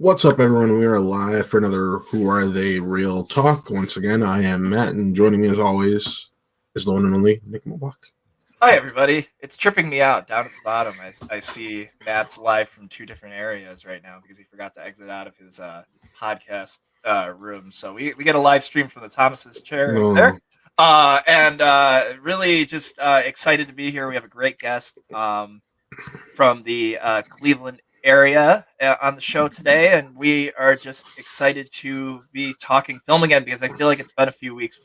What's up, everyone? We are live for another Who Are They Real Talk. Once again, I am Matt, and joining me as always is the one and only Nick Mulbach. Hi, everybody. It's tripping me out down at the bottom. I see Matt's live from two different areas right now because he forgot to exit out of his podcast room. So we get a live stream from the Thomas's chair up No, there. And really just excited to be here. We have a great guest from the Cleveland area on the show today, and we are just excited to be talking film again because I feel like it's been a few weeks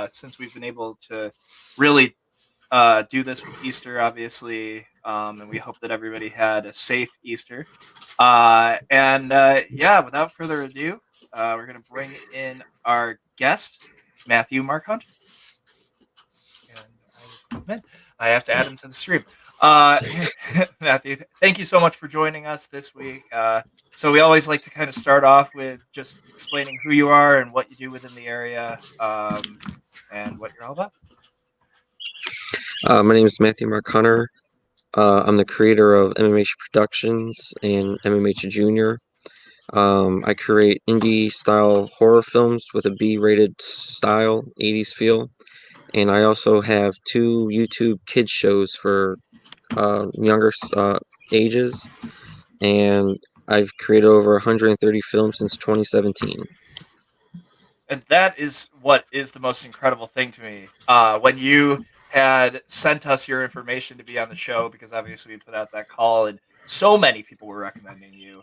since we've been able to really do this with Easter, obviously, and we hope that everybody had a safe Easter. Yeah, without further ado, we're going to bring in our guest, Matthew Markhunt. And I have to add him to the stream. Matthew, thank you so much for joining us this week. So we always like to kind of start off with just explaining who you are and what you do within the area, and what you're all about. My name is Matthew Mark Hunter. I'm the creator of MMH Productions and MMH Junior. I create indie-style horror films with a B-rated style, 80s feel. And I also have two YouTube kids shows for younger ages. And I've created over 130 films since 2017. And that is what is the most incredible thing to me. When you had sent us your information to be on the show, because obviously we put out that call, and so many people were recommending you.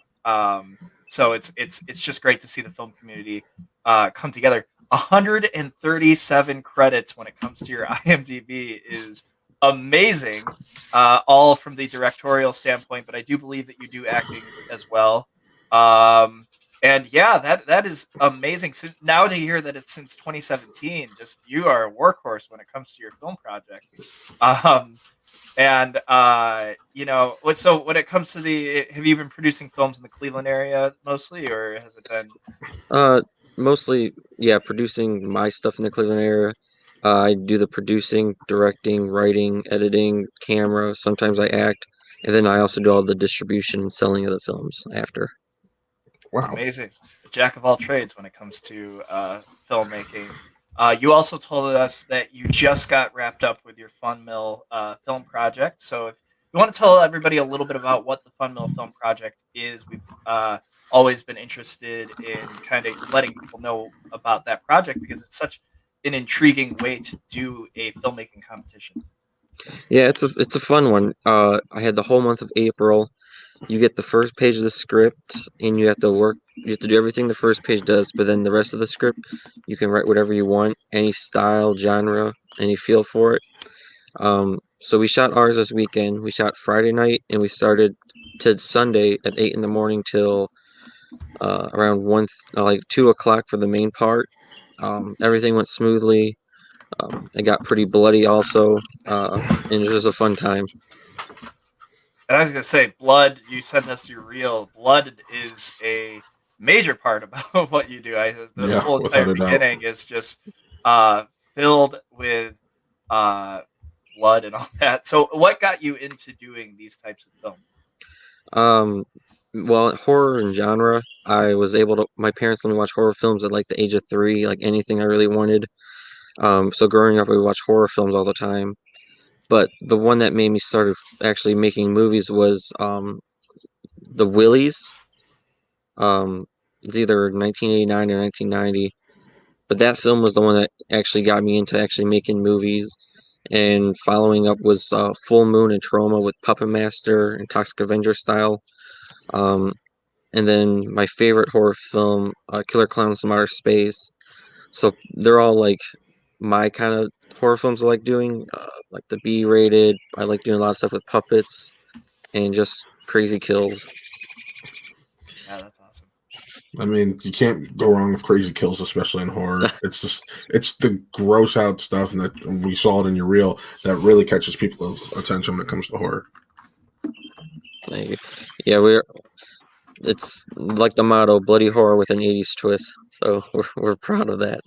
So it's just great to see the film community come together. 137 credits when it comes to your IMDb is amazing, all from the directorial standpoint. But I do believe that you do acting as well. And yeah, that is amazing. So now to hear that it's since 2017, just you are a workhorse when it comes to your film projects. So when it comes to have you been producing films in the Cleveland area mostly, or has it been? Mostly, yeah, producing my stuff in the Cleveland area. I do the producing, directing, writing, editing, camera. Sometimes I act, and then I also do all the distribution and selling of the films after. It's wow. amazing. Jack of all trades when it comes to filmmaking. You also told us that you just got wrapped up with your Fun Mill film project. So if you want to tell everybody a little bit about what the Fun Mill film project is, we've always been interested in kind of letting people know about that project because it's such an intriguing way to do a filmmaking competition. Yeah, it's a fun one. I had the whole month of April. You get the first page of the script, and you have to work. You have to do everything the first page does, but then the rest of the script, you can write whatever you want, any style, genre, any feel for it. So we shot ours this weekend. We shot Friday night, and we started to Sunday at 8 in the morning till around 2 o'clock for the main part. Everything went smoothly. It got pretty bloody also, and it was just a fun time. And I was gonna say, blood. You sent us your reel. Blood is a major part about what you do. The Yeah, whole without entire a doubt. beginning is just filled with uh, blood and all that. So, what got you into doing these types of films? Um, well, horror and genre, I was able to. My parents let me watch horror films at like the age of 3, like anything I really wanted. So growing up, we watched horror films all the time. But the one that made me start actually making movies was the Willies. It's either 1989 or 1990. But that film was the one that actually got me into actually making movies. And following up was Full Moon and Trauma with Puppet Master and Toxic Avenger style. Um, and then my favorite horror film, Killer Clowns from Outer Space. So they're all like my kind of horror films I like doing, like the B-rated. I like doing a lot of stuff with puppets and just crazy kills. Yeah, that's awesome. I mean, you can't go wrong with crazy kills, especially in horror. It's the gross out stuff, and that we saw it in your reel that really catches people's attention when it comes to horror. Yeah, it's like the motto, bloody horror with an 80s twist. So we're proud of that.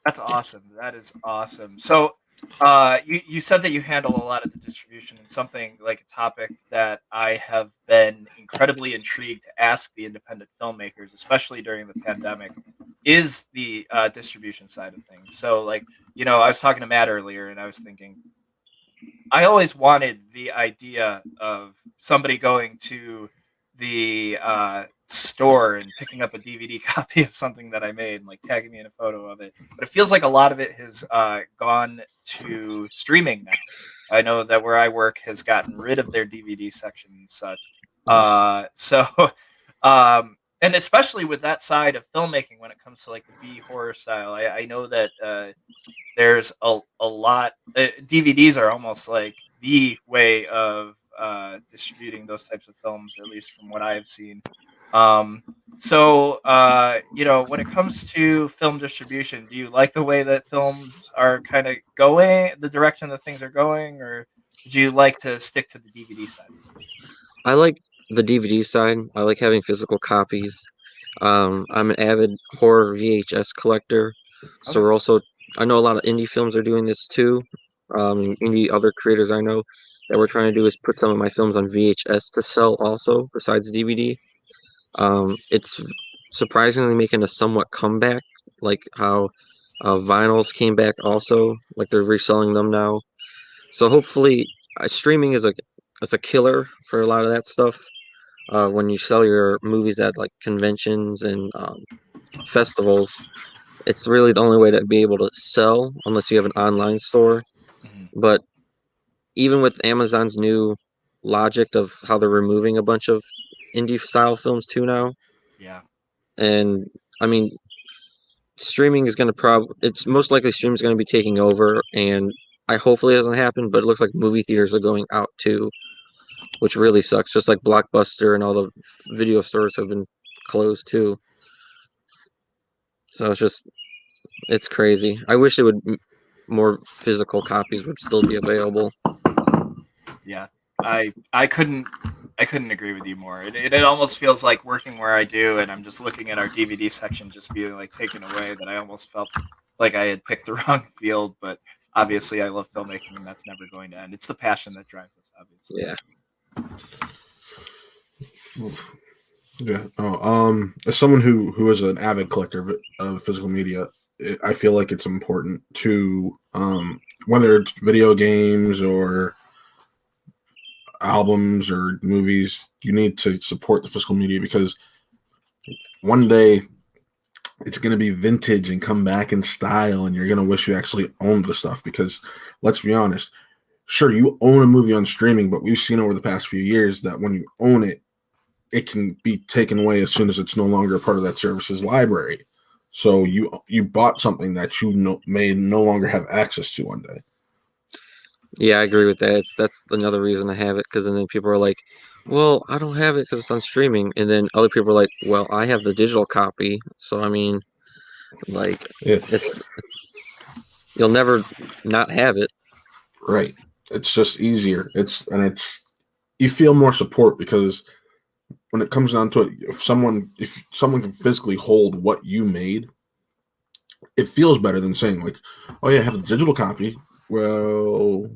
That's awesome. That is awesome. So, You said that you handle a lot of the distribution, and something like a topic that I have been incredibly intrigued to ask the independent filmmakers, especially during the pandemic, is the distribution side of things. So, like, I was talking to Matt earlier, and I was thinking, I always wanted the idea of somebody going to the store and picking up a DVD copy of something that I made and like tagging me in a photo of it. But it feels like a lot of it has gone to streaming now. I know that where I work has gotten rid of their DVD section and such. So, and especially with that side of filmmaking when it comes to like the B horror style, I know that there's a lot. DVDs are almost like the way of distributing those types of films, at least from what I've seen. When it comes to film distribution, do you like the way that films are kind of going, the direction that things are going, or do you like to stick to the DVD side? I like the DVD side. I like having physical copies. I'm an avid horror VHS collector, so Okay. I know a lot of indie films are doing this too. Indie other creators I know that we're trying to do is put some of my films on VHS to sell also, besides DVD. It's surprisingly making a somewhat comeback, like how vinyls came back also, like they're reselling them now. So hopefully, streaming is it's a killer for a lot of that stuff. When you sell your movies at like conventions and festivals, it's really the only way to be able to sell unless you have an online store. Mhm. But even with Amazon's new logic of how they're removing a bunch of indie style films too now, Yeah. and I mean, streaming is going to it's most likely streaming is going to be taking over, and I hopefully it doesn't happen, but it looks like movie theaters are going out too, which really sucks. Just like Blockbuster and all the video stores have been closed too. So it's crazy. I wish it would more physical copies would still be available. Yeah, I couldn't agree with you more. It almost feels like working where I do, and I'm just looking at our DVD section just being like taken away. That I almost felt like I had picked the wrong field. But obviously, I love filmmaking, and that's never going to end. It's the passion that drives us, obviously. Yeah. Yeah. As someone who is an avid collector of physical media, I feel like it's important to whether it's video games or albums or movies, you need to support the physical media because one day it's going to be vintage and come back in style, and you're going to wish you actually owned the stuff. Because let's be honest, sure, you own a movie on streaming, but we've seen over the past few years that when you own it, it can be taken away as soon as it's no longer a part of that service's library. So you bought something that may no longer have access to one day. Yeah, I agree with that. That's another reason I have it, because then people are like, "Well, I don't have it because it's on streaming," and then other people are like, "Well, I have the digital copy." So I mean, like, Yeah, it's you'll never not have it. right. It's just easier. It's you feel more support because when it comes down to it, if someone can physically hold what you made, it feels better than saying like, "Oh yeah, I have the digital copy." Well,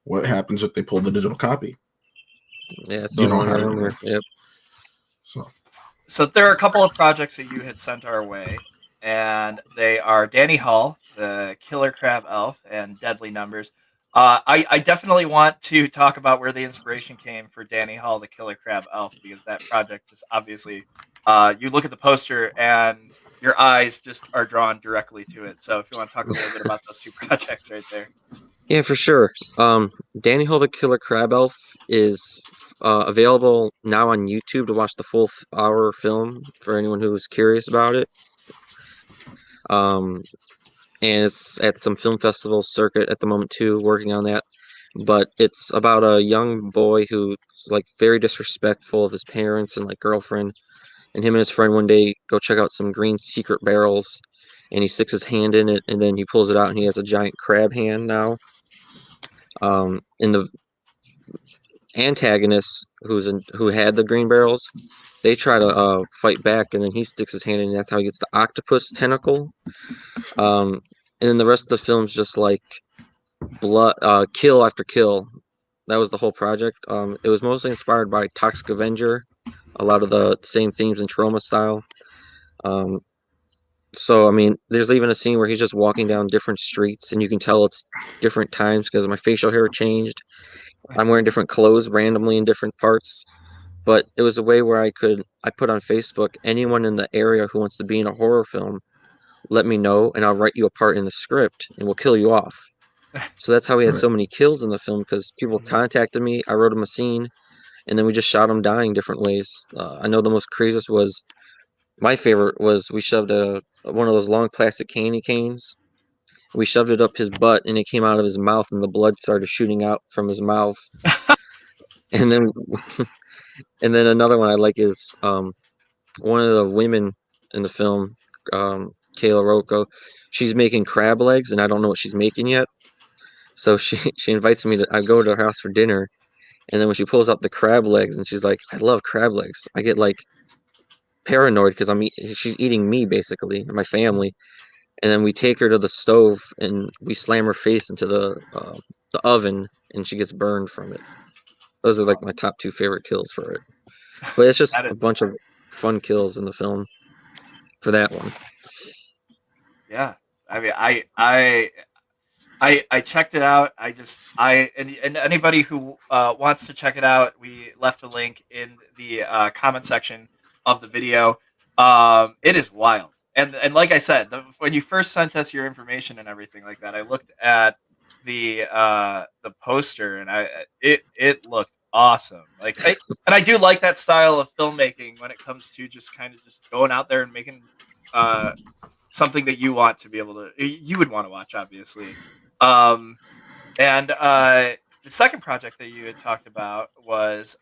what happens if they pull the digital copy? Yeah, it's You no don't longer have it on there. anymore. Yep. So So there are a couple of projects that you had sent our way, and they are Danny Hall, the Killer Crab Elf, and Deadly Numbers. I definitely want to talk about where the inspiration came for Danny Hall, the Killer Crab Elf, because that project is obviously, you look at the poster and your eyes just are drawn directly to it. So if you want to talk a little bit about those two projects right there. Yeah, for sure. Danny Hole the Killer Crab Elf is available now on YouTube to watch the full hour film for anyone who's curious about it. Um, and it's at some film festival circuit at the moment too, working on that. But it's about a young boy who's like very disrespectful of his parents and like girlfriend. And him and his friend one day go check out some green secret barrels, and he sticks his hand in it, and then he pulls it out, and he has a giant crab hand now. In the antagonist who had the green barrels, they try to fight back, and then he sticks his hand in, and that's how he gets the octopus tentacle. And then the rest of the film's just like Kill After Kill. That was the whole project. It was mostly inspired by Toxic Avenger, a lot of the same themes and trauma style. Um, so I mean, there's even a scene where he's just walking down different streets, and you can tell it's different times because my facial hair changed. I'm wearing different clothes randomly in different parts. But it was a way where I put on Facebook, anyone in the area who wants to be in a horror film, let me know, and I'll write you a part in the script, and we'll kill you off. So that's how we had Right. so many kills in the film because people Mhm. contacted me. I wrote them a scene, and then we just shot them dying different ways. I know the most craziest was my favorite was we shoved one of those long plastic candy canes. We shoved it up his butt, and it came out of his mouth, and the blood started shooting out from his mouth. And then another one I like is one of the women in the film, Kayla Rocco. She's making crab legs, and I don't know what she's making yet. So she invites me to. I go to her house for dinner, and then when she pulls out the crab legs, and she's like, "I love crab legs." I get like paranoid because she's eating me basically, and my family. And then we take her to the stove, and we slam her face into the oven, and she gets burned from it. Those are like my top two favorite kills for it. But it's just That is, a bunch of fun kills in the film for that one. yeah. I mean, I checked it out. And anybody who wants to check it out, we left a link in the comment section of the video. It is wild, and like I said, when you first sent us your information and everything like that, I looked at the poster, and it looked awesome. And I do like that style of filmmaking when it comes to just kind of just going out there and making uh, something that you want to be able to you would want to watch, obviously. um and the second project that you had talked about was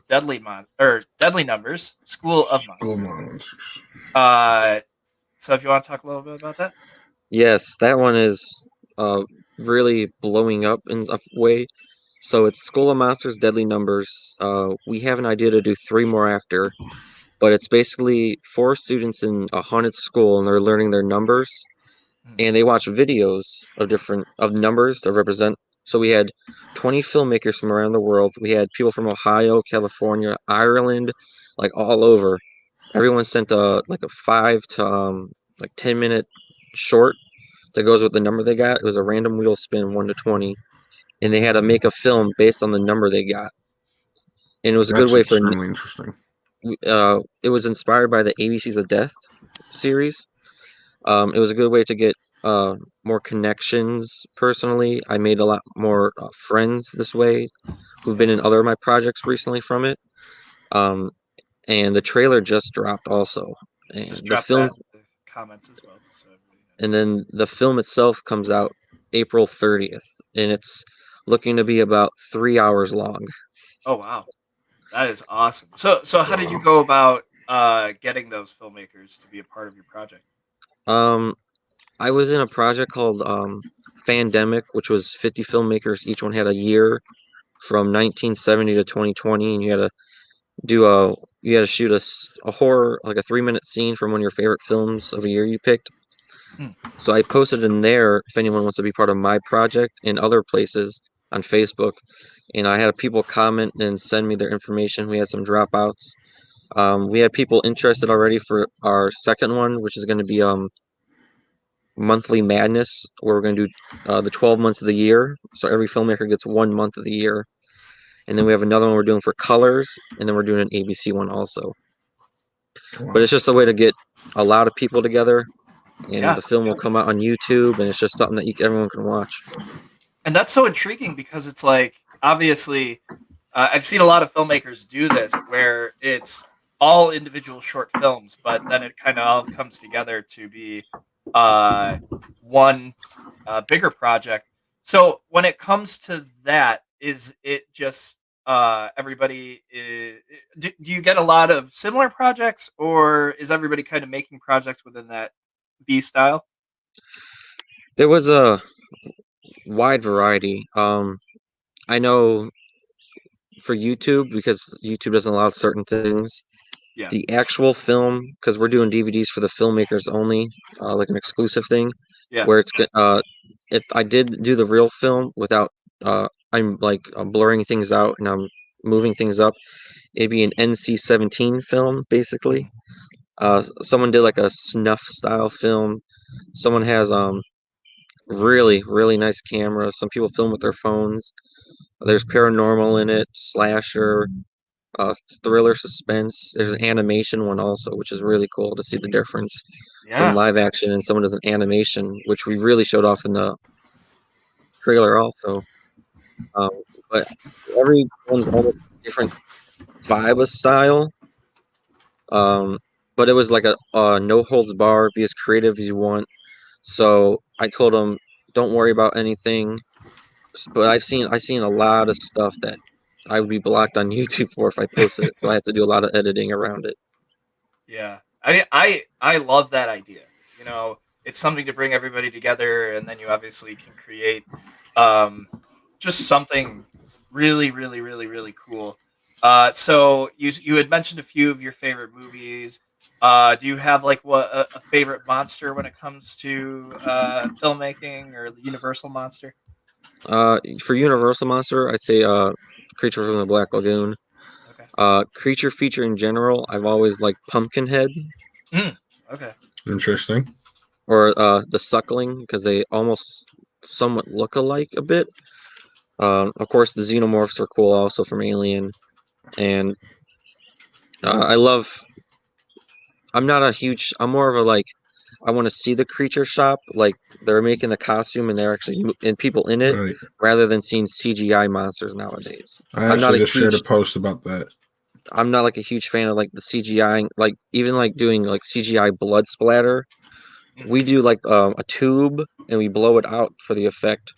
Deadly Numbers, School of School Monsters. monsters. uh so if you want to talk a little bit about that. Yes, that one is really blowing up in a way. So it's School of Monsters, Deadly Numbers. We have an idea to do three more after, but it's basically four students in a haunted school, and they're learning their numbers, Hmm. and they watch videos of numbers to represent. So we had 20 filmmakers from around the world. We had people from Ohio, California, Ireland, like all over. Everyone sent a 5 to 10 minute short that goes with the number they got. It was a random wheel spin, 1 to 20, and they had to make a film based on the number they got. And it was a good That's way for. extremely interesting. It was inspired by the ABCs of Death series. It was a good way to get more connections. Personally, I made a lot more friends this way, who've been in other of my projects recently from it. Um, and the trailer just dropped also, Just and the drop film, that in the comments as well, just so everybody knows. and then the film itself comes out April 30th, and it's looking to be about 3 hours long. Oh wow, that is awesome. So how did you Wow. go about getting those filmmakers to be a part of your project? Um, I was in a project called Fandemic, which was 50 filmmakers. Each one had a year from 1970 to 2020, and do a you had to shoot a horror, like a 3 minute scene from one of your favorite films of a year you picked. Hmm. So I posted in there if anyone wants to be part of my project, and other places on Facebook, and I had people comment and send me their information. We had some dropouts. We had people interested already for our second one, which is going to be monthly madness, where we're going to do the 12 months of the year. So every filmmaker gets 1 month of the year. And then we have another one we're doing for colors, and then we're doing an ABC one also. But Wow. it's just a way to get a lot of people together, and Yeah, the film will come out on YouTube, and it's just something that everyone can watch. and that's so intriguing because it's like, obviously, I've seen a lot of filmmakers do this where it's all individual short films, but then it kind of all comes together to be uh, one bigger project. So when it comes to that, is it just everybody? Do you get a lot of similar projects, or is everybody kind of making projects within that B style? There was a wide variety. I know for YouTube, because YouTube doesn't allow certain things, Yeah, the actual film, because we're doing DVDs for the filmmakers only, like an exclusive thing, yeah. where I did do the real film without I'm like blurring things out and I'm moving things up. It'd be an NC-17 film basically. Someone did like a snuff style film. Someone has really nice cameras. Some people film with their phones. There's paranormal in it, slasher, uh, thriller, suspense. There's an animation one also, which is really cool to see the difference from Yeah. live action and someone does an animation, which we really showed off in the trailer also. Um, but every one's almost different vibe of style. Um, but it was like a no holds bar, be as creative as you want. So I told him, don't worry about anything. But I've seen a lot of stuff that I would be blocked on YouTube for if I posted it. So I had to do a lot of editing around it. Yeah. I love that idea. You know, it's something to bring everybody together, and then you obviously can create um, just something really cool. So you had mentioned a few of your favorite movies. Do you have like what a favorite monster when it comes to filmmaking, or the Universal monster? For Universal Monster, I'd say Creature from the Black Lagoon. Okay. Creature feature in general, I've always liked Pumpkinhead Mm, okay. Interesting. or the Suckling because they almost somewhat look alike a bit. Of course, the Xenomorphs are cool also from Alien, and I love. I'm not a huge. I'm more of a like. I want to see the creature shop, like they're making the costume and they're actually and people in it, Right. rather than seeing CGI monsters nowadays. I I'm not actually a just shared a huge. post about that. I'm not like a huge fan of like the CGI, like even like doing like CGI blood splatter. Mhm. We do like a tube and we blow it out for the effect.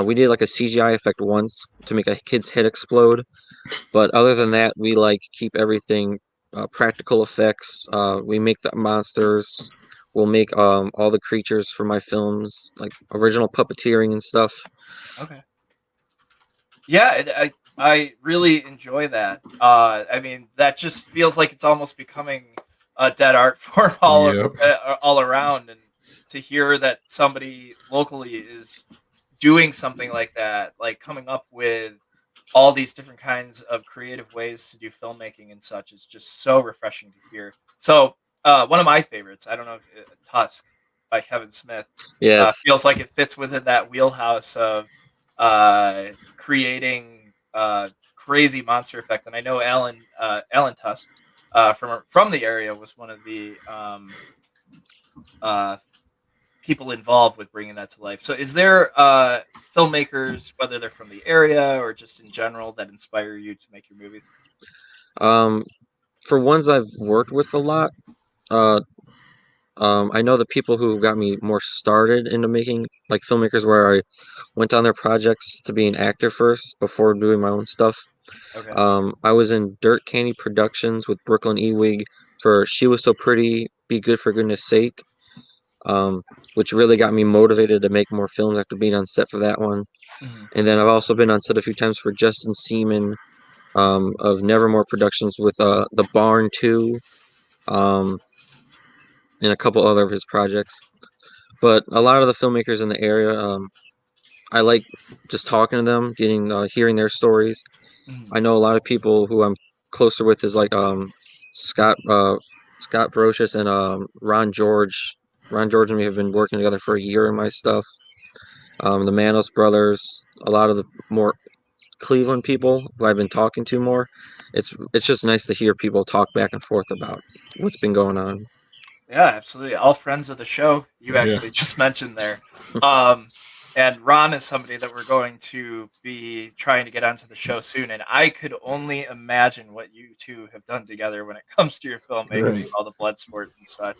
We did like a CGI effect once to make a kid's head explode, but other than that, we like keep everything practical effects. We make the monsters. We'll make all the creatures for my films, like original puppeteering and stuff. Okay. Yeah, I really enjoy that. I mean, that just feels like it's almost becoming a dead art form Yep. all around, and to hear that somebody locally is doing something like that, like coming up with all these different kinds of creative ways to do filmmaking and such, is just so refreshing to hear. So, one of my favorites, I don't know if Tusk by Kevin Smith, Yes, feels like it fits within that wheelhouse of creating crazy monster effect. And I know Alan Tusk from the area was one of the uh, people involved with bringing that to life. So, is there filmmakers, whether they're from the area or just in general, that inspire you to make your movies? um, for ones I've worked with a lot, uh, I know the people who got me more started into making like filmmakers where I went on their projects to be an actor first before doing my own stuff. Okay. I was in Dirt Candy Productions with Brooklyn Ewig for She Was So Pretty, Be Good for Goodness Sake, um, which really got me motivated to make more films after being on set for that one. Mhm. And then I've also been on set a few times for Justin Seaman of Nevermore Productions with The Barn 2 um, and a couple other of his projects. But a lot of the filmmakers in the area, I like just talking to them, getting hearing their stories. Mhm. I know a lot of people who I'm closer with is like Scott Scott Brocious and Ron George. Ron George and me have been working together for a year in my stuff. The Manos brothers, a lot of the more Cleveland people who I've been talking to more. It's just nice to hear people talk back and forth about what's been going on. Yeah, absolutely. All friends of the show, you Yeah. actually just mentioned there. Um, and Ron is somebody that we're going to be trying to get onto the show soon. And I could only imagine what you two have done together when it comes to your filmmaking Right. with all the blood sport and such.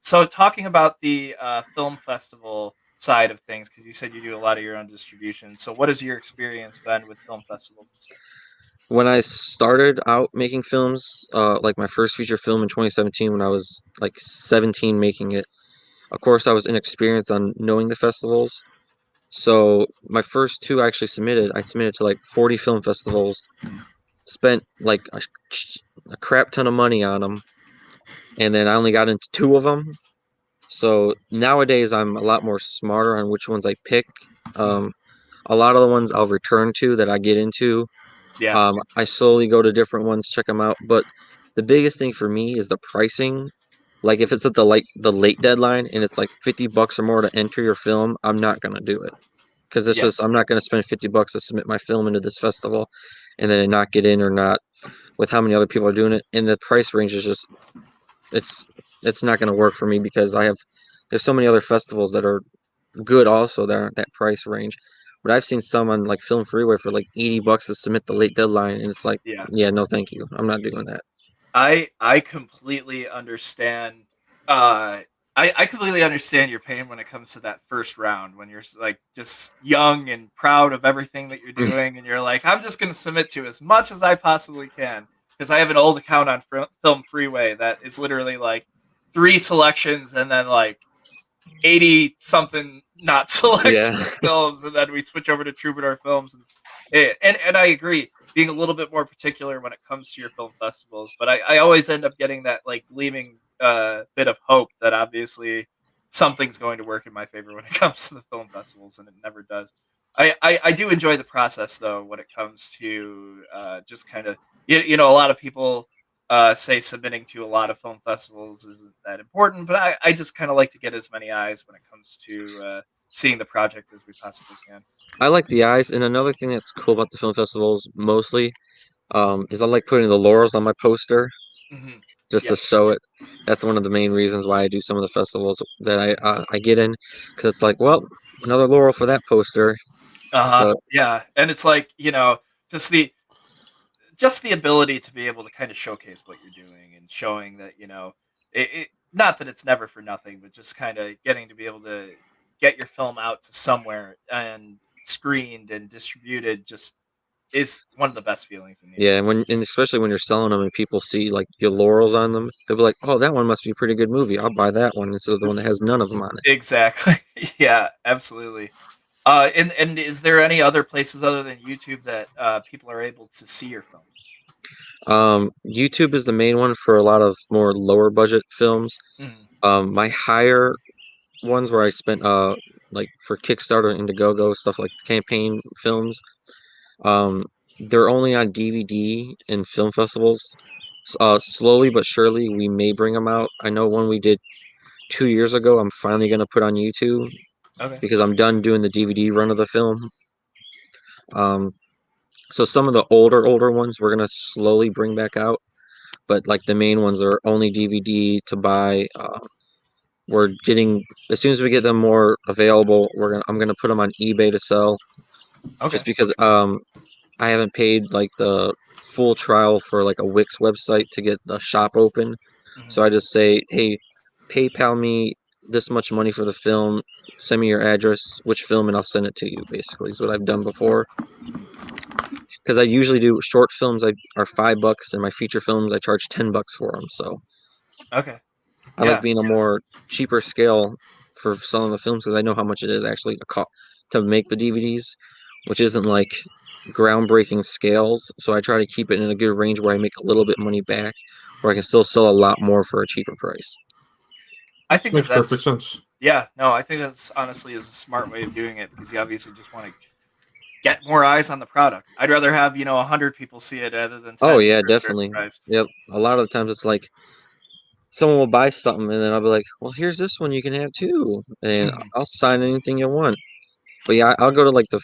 So talking about the film festival side of things, because you said you do a lot of your own distribution. So what has your experience been with film festivals and stuff? When I started out making films, like my first feature film in 2017, when I was like 17 making it, of course I was inexperienced on knowing the festivals. So my first two I submitted to like 40 film festivals, Mm. spent like a crap ton of money on them, and then I only got into two of them. So nowadays I'm a lot more smarter on which ones I pick. Mhm. A lot of the ones I'll return to that I get into. Yeah. I slowly go to different ones, check them out. But the biggest thing for me is the pricing. Like if it's at the late deadline and it's like $50 or more to enter your film, I'm not gonna do it because it's just Yes. I'm not gonna spend $50 to submit my film into this festival and then it not get in or not with how many other people are doing it. And the price range is just it's it's not gonna work for me because there's so many other festivals that are good also that aren't that price range. But I've seen some on like Film Freeway for like $80 to submit the late deadline, and it's like, Yeah. yeah, no, thank you. I'm not doing that. I completely understand. Uh, I completely understand your pain when it comes to that first round when you're like just young and proud of everything that you're doing, and you're like, I'm just going to submit to as much as I possibly can because I have an old account on Film Freeway that is literally like 3 selections and then like 80 something not selected Yeah. films, and then we switch over to Troubadour Films. And I agree, being a little bit more particular when it comes to your film festivals, but I always end up getting that like gleaming bit of hope that obviously something's going to work in my favor when it comes to the film festivals, and it never does. I do enjoy the process though when it comes to just kind of a lot of people say submitting to a lot of film festivals isn't that important, but I just kind of like to get as many eyes when it comes to seeing the project as we possibly can. I like the eyes, and another thing that's cool about the film festivals mostly is I like putting the laurels on my poster Hmm. just Yeah. to show it. That's one of the main reasons why I do some of the festivals that I get in, because it's like, well, another laurel for that poster. Uh-huh. So Yeah. And it's like, just the ability to be able to kind of showcase what you're doing and showing that, not that it's never for nothing, but just kind of getting to be able to get your film out to somewhere and screened and distributed just is one of the best feelings in the yeah, industry. and especially when you're selling them and people see like your laurels on them, they'll be like, oh, that one must be a pretty good movie. I'll buy that one instead of the one that has none of them on it. Exactly. Yeah, absolutely. And is there any other places other than YouTube that people are able to see your film? YouTube is the main one for a lot of more lower budget films. Mhm. My higher ones where I spent like for Kickstarter and Indiegogo stuff like campaign films. Um, they're only on DVD in film festivals. Slowly but surely, we may bring them out. I know one we did 2 years ago. I'm finally gonna put on YouTube Okay. because I'm done doing the DVD run of the film. Um, so some of the older ones we're gonna slowly bring back out, but like the main ones are only DVD to buy. We're getting as soon as we get them more available, I'm gonna put them on eBay to sell. Okay. Just because I haven't paid like the full trial for like a Wix website to get the shop open. Mhm. So I just say, hey, PayPal me this much money for the film, send me your address, which film, and I'll send it to you, basically, is what I've done before. Mhm. Because I usually do short films are $5 and my feature films I charge $10 for them. So Okay. I like Yeah. being a more cheaper scale for some of the films because I know how much it is actually to make the DVDs, which isn't like groundbreaking scales. So I try to keep it in a good range where I make a little bit money back, where I can still sell a lot more for a cheaper price. I think that Makes perfect that's sense. yeah, no, I think that's honestly is a smart way of doing it because you obviously just want to get more eyes on the product. I'd rather have, 100 people see it rather than Oh 10 yeah, for a certain definitely. price. Yep. A lot of the times it's like someone will buy something and then I'll be like, well, here's this one you can have too, and Mhm. I'll sign anything you want. But yeah, I'll go to like the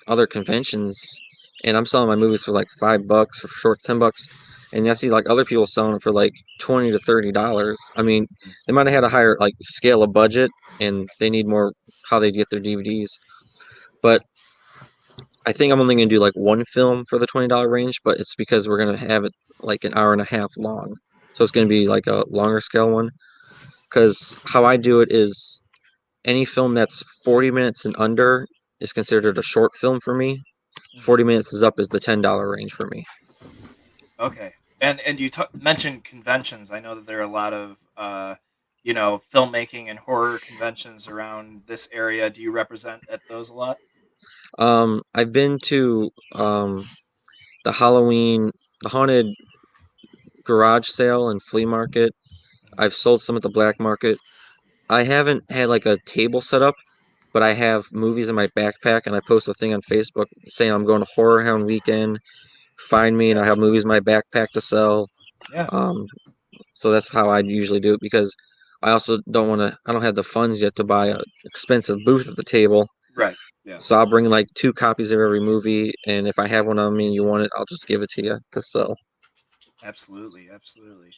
other conventions, and I'm selling my movies for like $5 for short $10, and I see like other people selling it for like $20 to $30. I mean, they might have had a higher like scale of budget, and they need more how they get their DVDs. But I think I'm only gonna do like one film for the $20 range, but it's because we're gonna have it like an hour and a half long, so it's gonna be like a longer scale one. Because how I do it is any film that's 40 minutes and under is considered a short film for me. Mhm. 40 minutes is up is the $10 range for me. Okay. And you mentioned conventions. I know that there are a lot of filmmaking and horror conventions around this area. Do you represent at those a lot? I've been to the the haunted garage sale and flea market. I've sold some at the black market. I haven't had like a table set up, but I have movies in my backpack, and I post a thing on Facebook saying I'm going to Horror Hound Weekend. Find me, and I have movies in my backpack to sell. Yeah. Um, so that's how I usually do it because I also don't want to. I don't have the funds yet to buy a expensive booth at the table. Right. Yeah. So I'll bring like 2 copies of every movie, and if I have one on me and you want it, I'll just give it to you to sell. Absolutely, absolutely.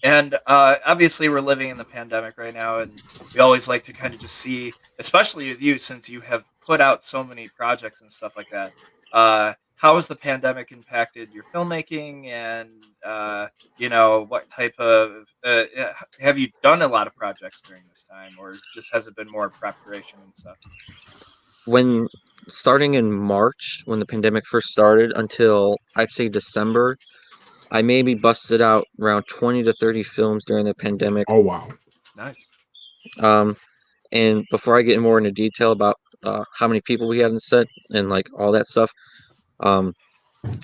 And obviously, we're living in the pandemic right now, and we always like to kind of just see, especially with you, since you have put out so many projects and stuff like that. How has the pandemic impacted your filmmaking, and what type of have you done a lot of projects during this time, or just has it been more preparation and stuff? When starting in March, when the pandemic first started, until I'd say December, I maybe busted out around 20 to 30 films during the pandemic. Oh wow. Nice. Um, and before I get more into detail about how many people we had in set and like all that stuff, um,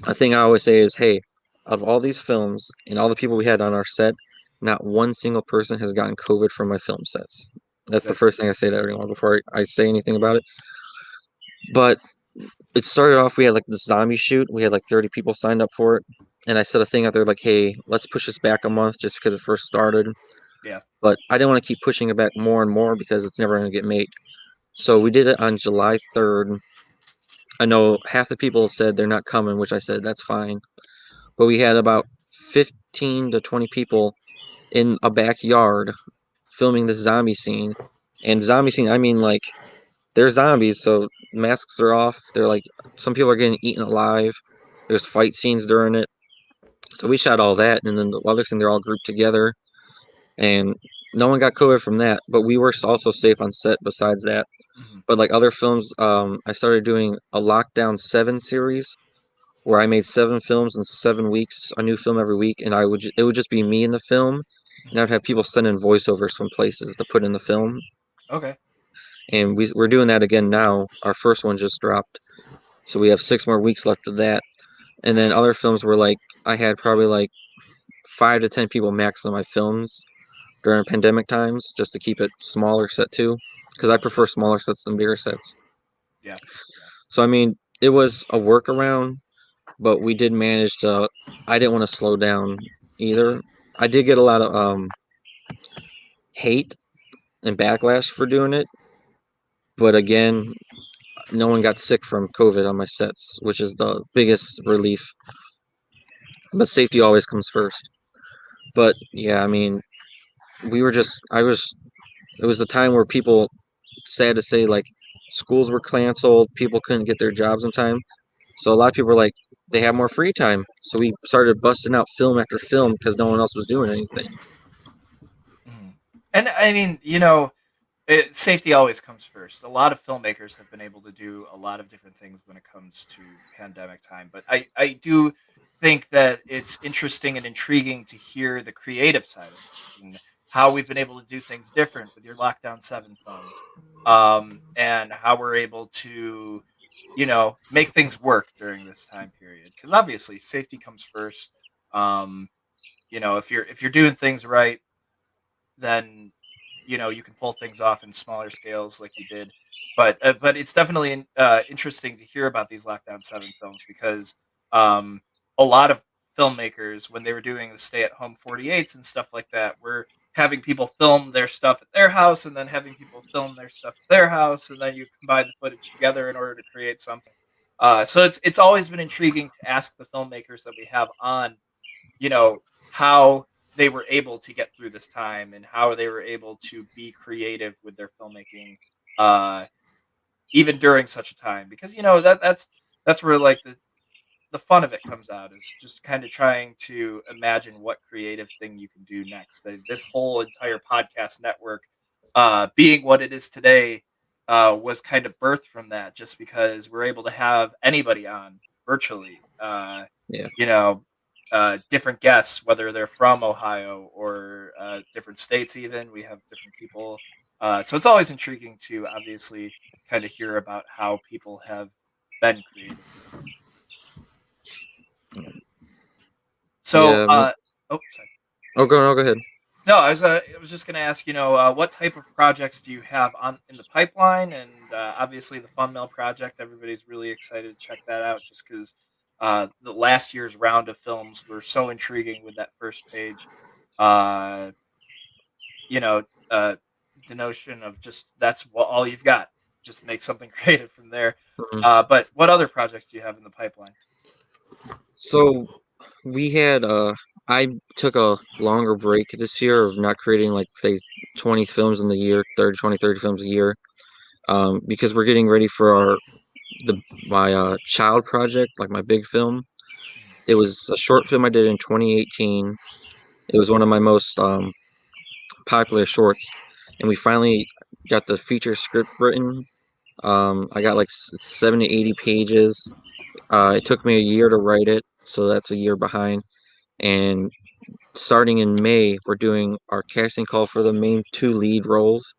a thing I always say is, hey, of all these films and all the people we had on our set, not one single person has gotten COVID from my film sets. That's the Good. first thing I say to everyone before I say anything about it. But it started off, we had like the zombie shoot. We had like 30 people signed up for it. And I said a thing out there like, hey, let's push this back a month just because it first started. Yeah. But I didn't want to keep pushing it back more and more because it's never going to get made. So we did it on July 3rd. I know half the people said they're not coming, which I said that's fine. But we had about 15 to 20 people in a backyard filming this zombie scene. And zombie scene, I mean, like, they're zombies, so masks are off. They're like, some people are getting eaten alive. There's fight scenes during it. So we shot all that, and then the other thing, they're all grouped together, and no one got COVID from that. But we were also safe on set besides that. Hmm. But like other films, I started doing a Lockdown 7 series where I made 7 films in 7 weeks, a new film every week, and it would just be me in the film, and I'd have people send in voiceovers from places to put in the film. Okay. And we're doing that again now. Our first one just dropped, so we have 6 more weeks left of that. And then other films were like I had probably like 5 to 10 people max on my films during pandemic times, just to keep it smaller set too, because I prefer smaller sets than bigger sets. Yeah. So I mean, it was a workaround, but we did manage to. I didn't want to slow down either. I did get a lot of hate and backlash for doing it, but again, no one got sick from COVID on my sets, which is the biggest relief. But safety always comes first. But yeah, I mean, we were just. I was. It was a time where people, sad to say, like schools were canceled, people couldn't get their jobs in time. So a lot of people were like, they have more free time. So we started busting out film after film because no one else was doing anything. Mhm. And I mean, safety always comes first. A lot of filmmakers have been able to do a lot of different things when it comes to pandemic time, but I do think that it's interesting and intriguing to hear the creative side of things and how we've been able to do things different with your Lockdown 7 films, and how we're able to, make things work during this time period. Because obviously, safety comes first. Um, if you're doing things right, then you can pull things off in smaller scales like you did. But it's definitely interesting to hear about these Lockdown 7 films because um, a lot of filmmakers, when they were doing the stay at home 48s and stuff like that, were having people film their stuff at their house and then having people film their stuff at their house, and then you combine the footage together in order to create something. So it's always been intriguing to ask the filmmakers that we have on, how they were able to get through this time and how they were able to be creative with their filmmaking, uh, even during such a time. Because that's where like the fun of it comes out, is just kind of trying to imagine what creative thing you can do next. This whole entire podcast network, being what it is today, was kind of birthed from that, just because we're able to have anybody on virtually. Yeah. You know, different guests, whether they're from Ohio or different states. Even we have different people, so it's always intriguing to obviously kind of hear about how people have been creative with it. So, Yeah. oh, sorry. Oh, go ahead. No, I was just going to ask, what type of projects do you have on in the pipeline? And obviously, the Fun Mail project, everybody's really excited to check that out, just because the last year's round of films were so intriguing with that first page. Uh, you know, uh, the notion of just that's all you've got. Just make something creative from there. Mhm. But what other projects do you have in the pipeline? So we had I took a longer break this year of not creating like say 20 films in the year, 30 films a year, because we're getting ready for the my child project, like my big film. It was a short film I did in 2018. It was one of my most popular shorts, and we finally got the feature script written. I got like 70, 80 pages. It took me a year to write it, so that's a year behind. And starting in May, we're doing our casting call for the main two lead roles.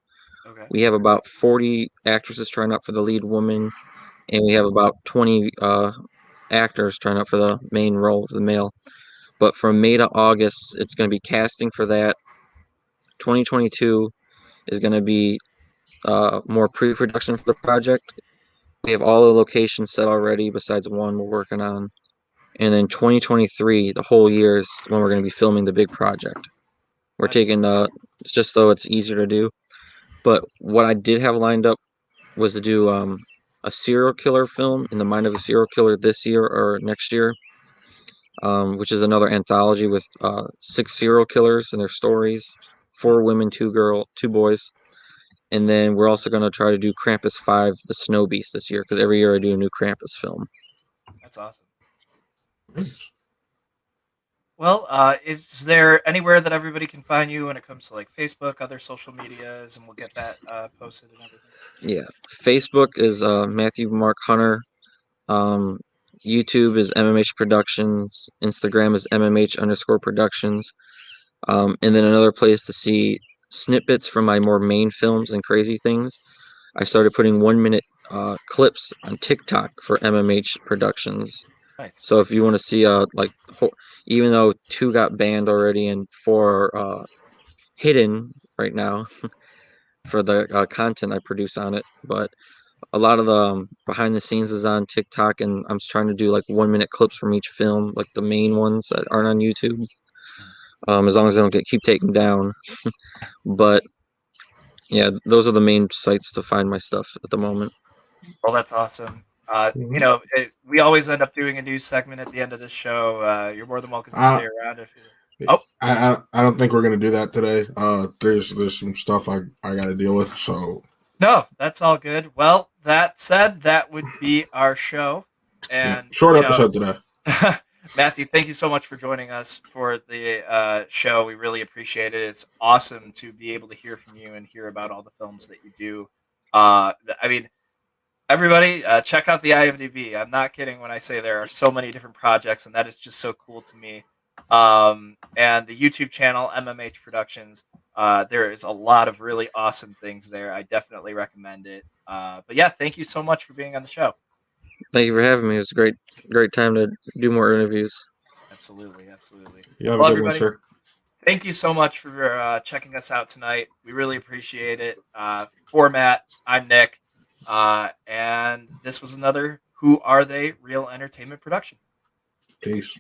Okay. We have about 40 actresses trying out for the lead woman, and we have about 20 actors trying out for the main role, the male. But from May to August, it's going to be casting for that. 2022 is going to be more pre-production for the project. We have all the locations set already, besides one we're working on. And then 2023, the whole year is when we're going to be filming the big project. We're Nice. taking it's just so it's easier to do. But what I did have lined up was to do a serial killer film in the mind of a serial killer this year or next year, which is another anthology with 6 serial killers and their stories, 4 women, 2 boys. And then we're also going to try to do Krampus 5, the Snow Beast this year, because every year I do a new Krampus film. That's awesome. Well, is there anywhere that everybody can find you when it comes to like Facebook, other social medias, and we'll get that posted and everything? Yeah. Facebook is Matthew Mark Hunter. Um, YouTube is MMH Productions. Instagram is MMH_Productions. And then another place to see snippets from my more main films and crazy things. I started putting 1 minute clips on TikTok for MMH Productions. Nice. So if you want to see even though 2 got banned already and 4 are hidden right now for the content I produce on it, but a lot of the behind the scenes is on TikTok, and I'm trying to do like 1 minute clips from each film, like the main ones that aren't on YouTube. As long as they don't keep taken down. But yeah, those are the main sites to find my stuff at the moment. Well, that's awesome. Mhm. We always end up doing a news segment at the end of the show. You're more than welcome to Uh, stay around if you. Oh, I don't think we're gonna do that today. There's some stuff I got to deal with. So no, that's all good. Well, that said, that would be our show. yeah, And, short episode today. Matthew, thank you so much for joining us for the show. We really appreciate it. It's awesome to be able to hear from you and hear about all the films that you do. I mean, everybody, check out the IMDb. I'm not kidding when I say there are so many different projects, and that is just so cool to me. And the YouTube channel, MMH Productions, there is a lot of really awesome things there. I definitely recommend it. But yeah, thank you so much for being on the show. Thank you for having me. It was a great time to do more interviews. Absolutely, absolutely. You have a Well, good one, everybody, sir. thank you so much for checking us out tonight. We really appreciate it. For Matt, I'm Nick. And this was another Who Are They Real Entertainment production. Peace.